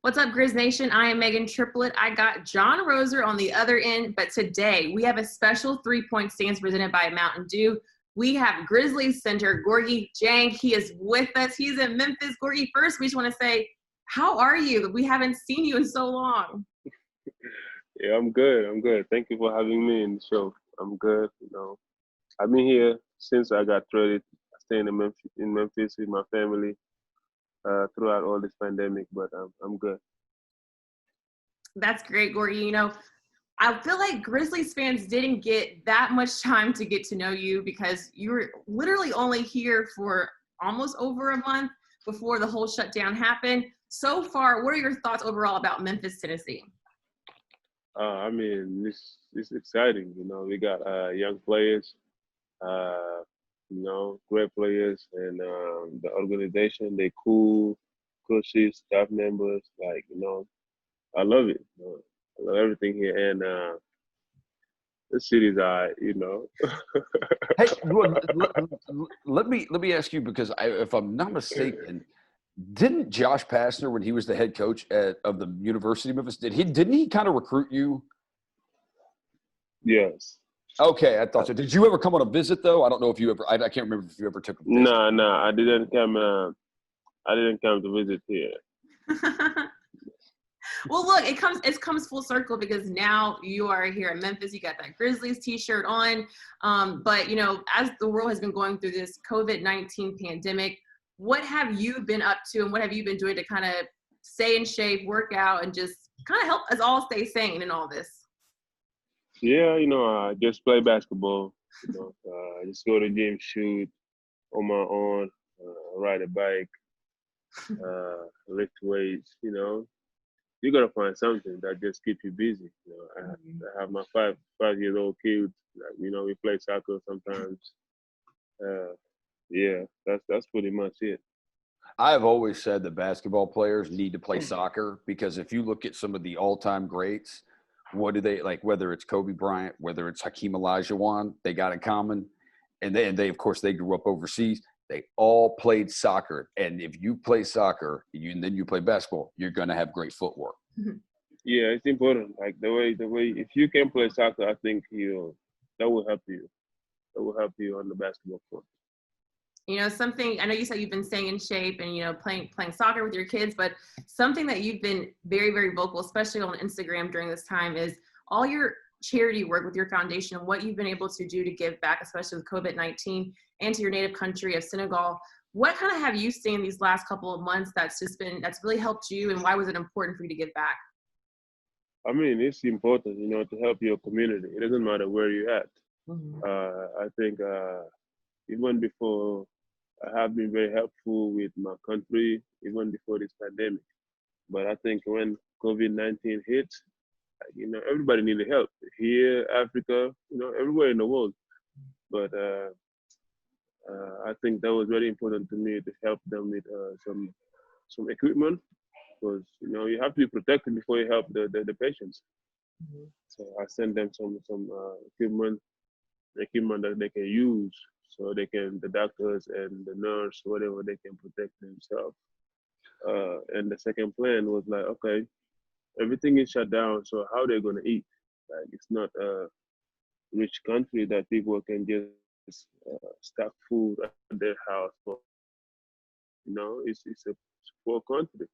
What's up, Grizz Nation? I am Megan Triplett. I got John Roser on the other end, but today we have a special 3-point stance presented by Mountain Dew. We have Grizzlies center Gorgui Dieng. He is with us. He's in Memphis. Gorgui, first, we just want to say, how are you? We haven't seen you in so long. Yeah, I'm good. Thank you for having me in the show. I'm good. I've been here since I got traded, staying in Memphis with my family throughout all this pandemic, but I'm good. That's great, Gorgui. I feel like Grizzlies fans didn't get that much time to get to know you because you were literally only here for almost over a month before the whole shutdown happened. So far, what are your thoughts overall about Memphis, Tennessee? It's exciting. We got young players, great players, and the organization, they cool, coaches, staff members. I love it. I love everything here, and the city's Hey, let me ask you, because if I'm not mistaken, didn't Josh Pastner, when he was the head coach of the University of Memphis, didn't he kind of recruit you? Yes. Okay, I thought so. Did you ever come on a visit though? I don't know if you ever. I can't remember if you ever took a visit. No, I didn't come. I didn't come to visit here. Well, look, it comes full circle because now you are here in Memphis. You got that Grizzlies T-shirt on. But as the world has been going through this COVID-19 pandemic, what have you been up to, and what have you been doing to kind of stay in shape, work out, and just kind of help us all stay sane in all this? Yeah, I just play basketball. Just go to the gym, shoot on my own, ride a bike, lift weights. You gotta find something that just keeps you busy. I have my 5-year-old kids. We play soccer sometimes. Yeah, that's pretty much it. I've always said that basketball players need to play soccer because if you look at some of the all-time greats, what do they like? Whether it's Kobe Bryant, whether it's Hakeem Olajuwon, they got in common, and they of course they grew up overseas. They all played soccer, and if you play soccer and then you play basketball, you're going to have great footwork. Yeah, it's important. Like the way if you can play soccer, I think that will help you. That will help you on the basketball court. Something, I know you said you've been staying in shape and, playing soccer with your kids, but something that you've been very, very vocal, especially on Instagram during this time, is all your charity work with your foundation and what you've been able to do to give back, especially with COVID-19, and to your native country of Senegal. What kind of have you seen these last couple of months that's really helped you, and why was it important for you to give back? It's important, to help your community. It doesn't matter where you're at. Mm-hmm. I think even before, I have been very helpful with my country, even before this pandemic. But I think when COVID-19 hit, everybody needed help. Here, Africa, everywhere in the world. But I think that was very important to me to help them with some equipment, because you have to be protected before you help the patients. Mm-hmm. So I sent them some equipment that they can use, so the doctors and the nurse, whatever, they can protect themselves. And the second plan was like, okay, everything is shut down, so how are they going to eat? Like, it's not a rich country that people can just stock food at their house. But, it's a poor country.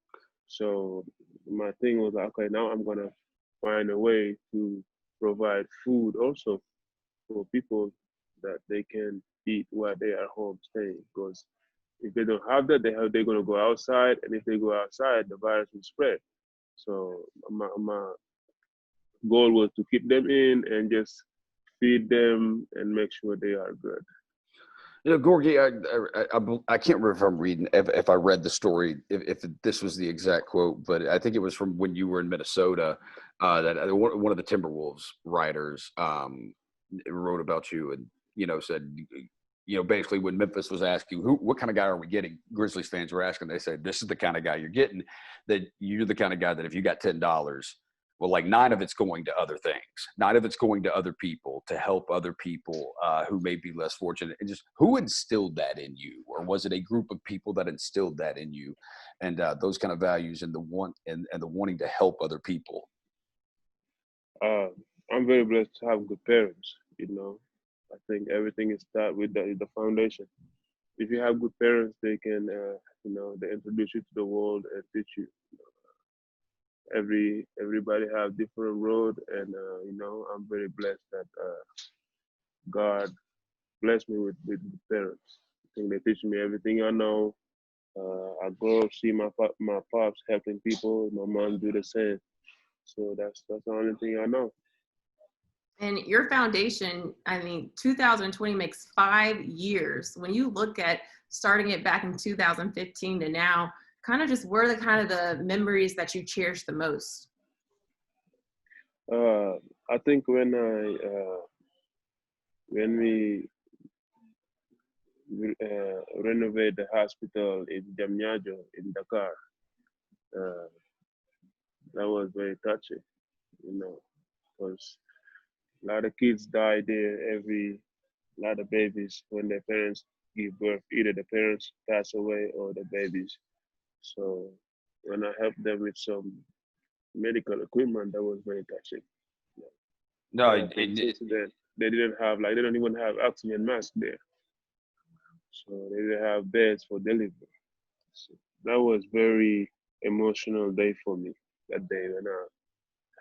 So my thing was like, okay, now I'm going to find a way to provide food also for people that they can eat while they are home staying. Because if they don't have that, they're going to go outside, and if they go outside, the virus will spread. So my goal was to keep them in and just feed them and make sure they are good. Gorgui, I can't remember if I'm reading, if I read the story, if this was the exact quote, but I think it was from when you were in Minnesota, that one of the Timberwolves writers wrote about you and, said, basically when Memphis was asking, what kind of guy are we getting? Grizzlies fans were asking, they said, this is the kind of guy you're getting, that you're the kind of guy that if you got $10, Well, like 9 of it's going to other things. 9 of it's going to other people to help other people who may be less fortunate. And just who instilled that in you, or was it a group of people that instilled that in you, and those kind of values and the the wanting to help other people? I'm very blessed to have good parents. I think everything is start with the foundation. If you have good parents, they can, they introduce you to the world and teach you. Everybody have different road, and I'm very blessed that God blessed me with good parents. I think they teach me everything I know. I grow up see my pops helping people, my mom do the same. So that's the only thing I know. And your foundation, 2020 makes 5 years. When you look at starting it back in 2015 to now, kind of just what are the memories that you cherish the most? I think when we renovate the hospital in Jamnyadjo in Dakar, that was very touching, because a lot of kids die there a lot of babies when their parents give birth, either the parents pass away or the babies. So when I helped them with some medical equipment, that was very touching. No, since then, they don't even have oxygen mask there. So they didn't have beds for delivery. So that was very emotional day for me, that day when I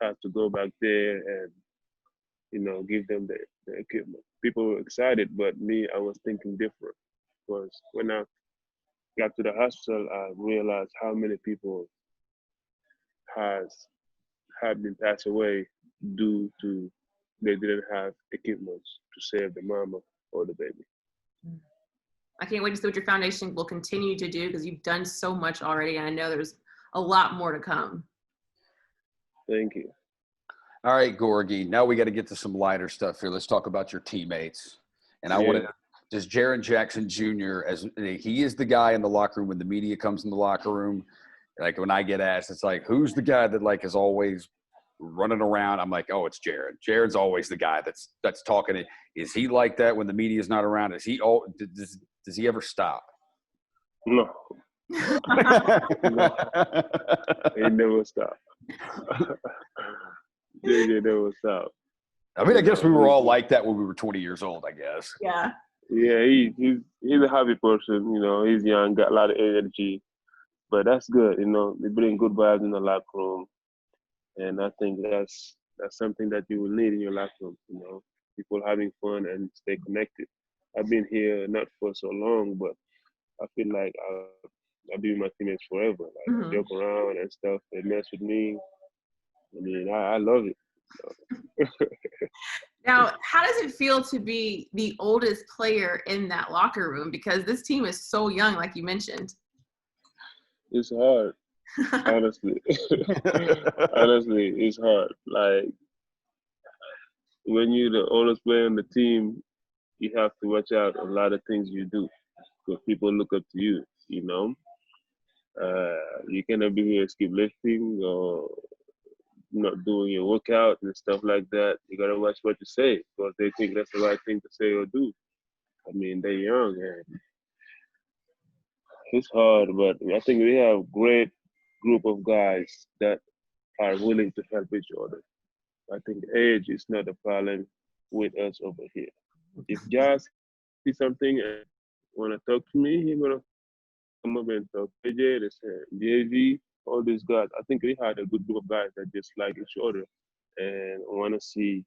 had to go back there and, give them the equipment. People were excited, but me, I was thinking different. Because when I got to the hospital, I realized how many people have been passed away due to they didn't have equipment to save the mama or the baby. I can't wait to see what your foundation will continue to do, because you've done so much already, and I know there's a lot more to come. Thank you. All right, Gorgui, now we got to get to some lighter stuff here. Let's talk about your teammates. And I want to just Jaren Jackson Jr., as he is the guy in the locker room when the media comes in the locker room. Like when I get asked, it's like, who's the guy that is always running around? I'm like, oh, it's Jaren. Jaren's always the guy that's talking. Is he like that when the media is not around? Is he does he ever stop? No. No. He never stopped. JJ never stopped. I guess we were all like that when we were 20 years old, I guess. Yeah. Yeah, he's a happy person. He's young, got a lot of energy, but that's good. They bring good vibes in the locker room, and I think that's something that you will need in your locker room. People having fun and stay connected. I've been here not for so long, but I feel like I'll be with my teammates forever. I joke around and stuff. They mess with me. I love it. Now, how does it feel to be the oldest player in that locker room? Because this team is so young, like you mentioned. It's hard, honestly. Honestly, it's hard. Like, when you're the oldest player on the team, you have to watch out a lot of things you do, because people look up to you, You cannot be here skip lifting or not doing your workout and stuff like that. You gotta watch what you say, because they think that's the right thing to say or do. They're young, and it's hard, but I think we have a great group of guys that are willing to help each other. I think age is not a problem with us over here. If Josh sees something and wanna talk to me, he's gonna come up and talk. AJ, JV, all these guys. I think we had a good group of guys that just like each other and wanna see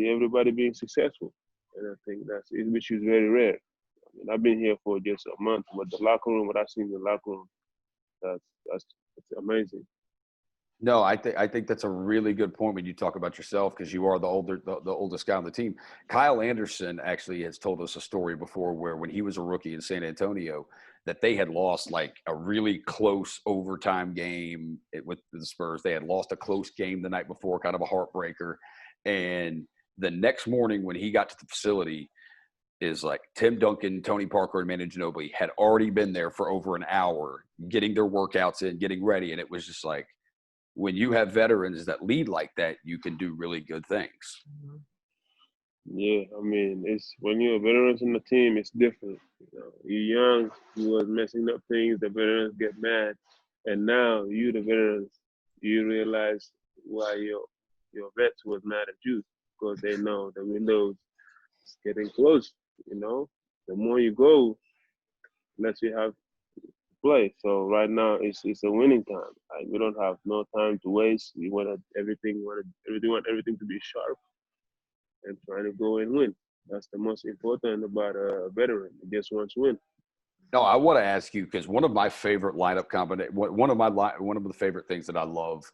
everybody being successful. And I think which is very rare. I've been here for just a month, but the locker room, what I've seen in the locker room, that's amazing. No, I think that's a really good point when you talk about yourself, because you are the oldest guy on the team. Kyle Anderson actually has told us a story before where when he was a rookie in San Antonio, that they had lost like a really close overtime game with the Spurs. They had lost a close game the night before, kind of a heartbreaker. And the next morning when he got to the facility, is like Tim Duncan, Tony Parker, and Manu Ginobili had already been there for over an hour getting their workouts in, getting ready. And it was just like, when you have veterans that lead like that, you can do really good things. Yeah, I mean, it's when you're veterans on the team, it's different. You know, you're young, you was messing up things, the veterans get mad, and now you, the veterans, you realize why your vets was mad at you because they know the window's getting close. You know, the more you go, less you have to play. So right now, it's a winning time. Like we don't have no time to waste. We want everything to be sharp and trying to go and win. That's the most important about a veteran. He just wants to win. No, I want to ask you because one of my favorite lineup combination, one of the favorite things that I love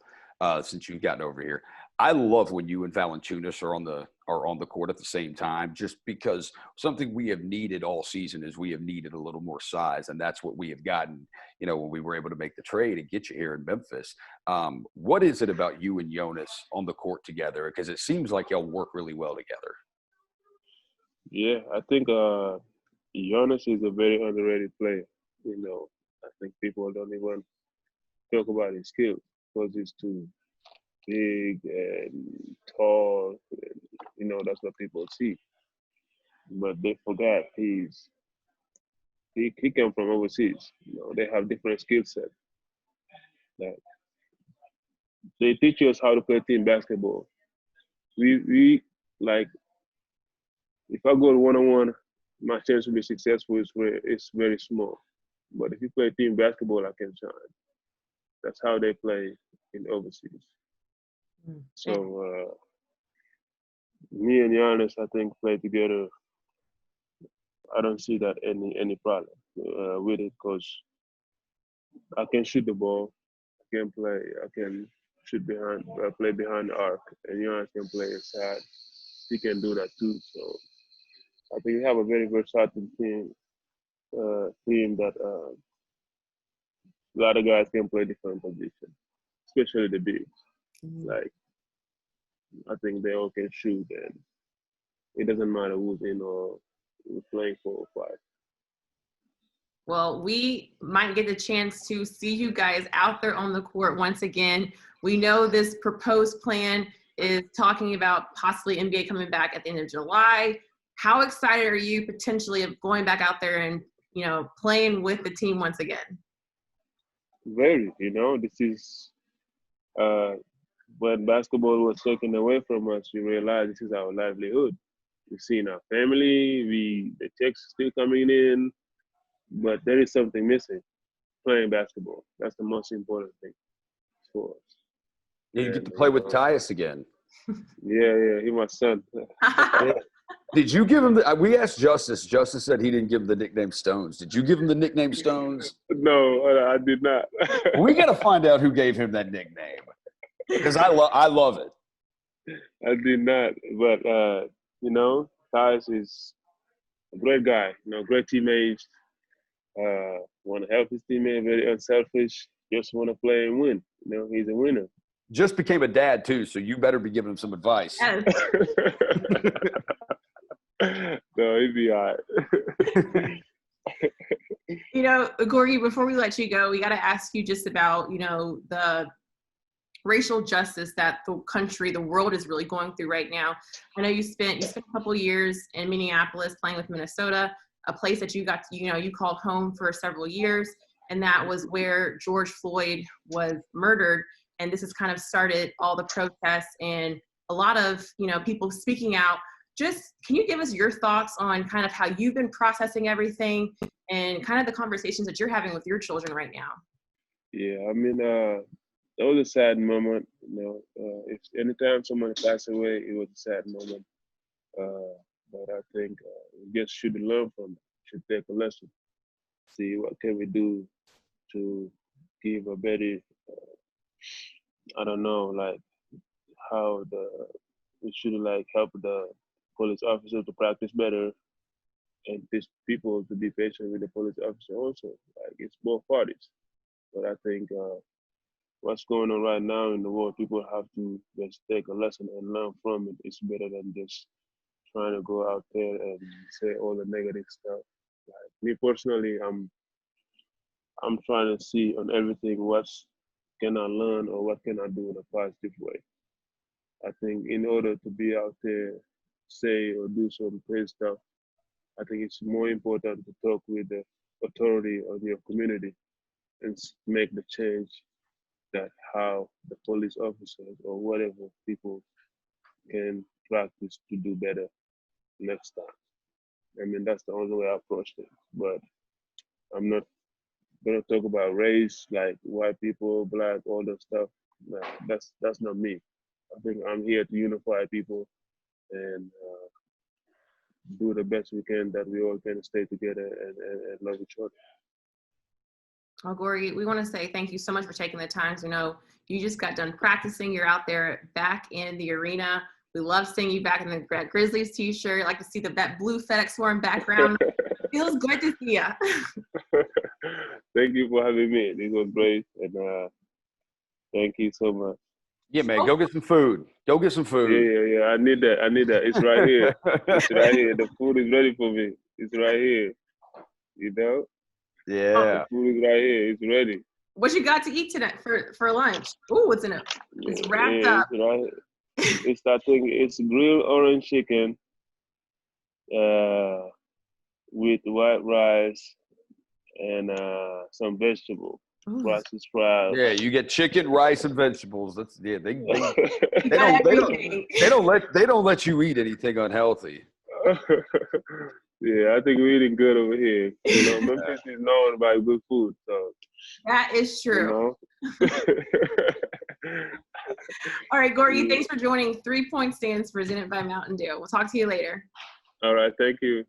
since you've gotten over here, I love when you and Valanciunas are on the court at the same time. Just because something we have needed all season is we have needed a little more size, and that's what we have gotten. You know, when we were able to make the trade and get you here in Memphis. What is it about you and Jonas on the court together? Because it seems like y'all work really well together. Yeah, I think Giannis is a very underrated player. You know, I think people don't even talk about his skills because he's too big and tall. And, you know, that's what people see. But they forgot he came from overseas. You know, they have different skill set. Like they teach us how to play team basketball. We like if I go 1-on-1, my chance to be successful is very small. But if you play team basketball, I can shine. That's how they play in overseas. So me and Giannis, I think, play together. I don't see that any problem with it because I can shoot the ball, I can play behind the arc, and Giannis can play inside. He can do that too. So I think we have a very versatile team that a lot of guys can play different positions, especially the bigs. Like I think they all can shoot, and it doesn't matter who's in or who's playing 4 or 5. Well, we might get the chance to see you guys out there on the court once again. We know this proposed plan is talking about possibly NBA coming back at the end of July. How excited are you potentially of going back out there and, you know, playing with the team once again? Very, you know, this is when basketball was taken away from us, we realized this is our livelihood. We've seen our family, the checks still coming in, but there is something missing. Playing basketball. That's the most important thing for us. You get to play with Tyus again. Yeah, he's my son. Did you give him we asked Justice. Justice said he didn't give him the nickname Stones. Did you give him the nickname Stones? No, I did not. We got to find out who gave him that nickname because I love it. I did not, but you know, Tyus is a great guy. You know, great teammate. Want to help his teammate. Very unselfish. Just want to play and win. You know, he's a winner. Just became a dad too, so you better be giving him some advice. Yes. No, he'd be all right. You know, Gorgui, before we let you go, we got to ask you just about, you know, the racial justice that the country, the world is really going through right now. I know you spent a couple of years in Minneapolis playing with Minnesota, a place that you got to, you know, you called home for several years, and that was where George Floyd was murdered. And this has kind of started all the protests and a lot of, you know, people speaking out. Just, can you give us your thoughts on kind of how you've been processing everything and kind of the conversations that you're having with your children right now? Yeah, I mean, that was a sad moment. You know, if anytime someone passed away, it was a sad moment. But I think we just should learn from it. Should take a lesson. See what can we do to give a better, I don't know, like how we should like help the police officer to practice better and teach people to be patient with the police officer also. Like it's both parties. But I think what's going on right now in the world, people have to just take a lesson and learn from it. It's better than just trying to go out there and say all the negative stuff. Like me personally, I'm trying to see on everything what's can I learn or what can I do in a positive way? I think in order to be out there, say or do some great stuff, I think it's more important to talk with the authority of your community and make the change that how the police officers or whatever people can practice to do better next time. I mean, that's the only way I approach it. But I'm not gonna talk about race, like white people, black, all that stuff. No, that's not me. I think I'm here to unify people and do the best we can that we all can stay together and love each other. Well, Gorgui, we want to say thank you so much for taking the time. You know, you just got done practicing. You're out there back in the arena. We love seeing you back in the Grizzlies t-shirt. I like to see that blue FedEx Forum background. It feels good to see you. Thank you for having me. This was great, and thank you so much. Yeah, man, go get some food. Go get some food. Yeah. I need that. It's right here. It's right here. The food is ready for me. It's right here. You know? Yeah. The food is right here. It's ready. What you got to eat tonight for lunch? Ooh, what's in it? It's wrapped up. It's right here. It's that thing. It's grilled orange chicken with white rice and some vegetables. Brussels sprouts. Yeah, you get chicken, rice, and vegetables. That's they don't let you eat anything unhealthy. Yeah, I think we're eating good over here. You know, Memphis is known by good food, so that is true. You know? All right, Gorgui, thanks for joining 3 Point Stands presented by Mountain Dew. We'll talk to you later. All right, thank you.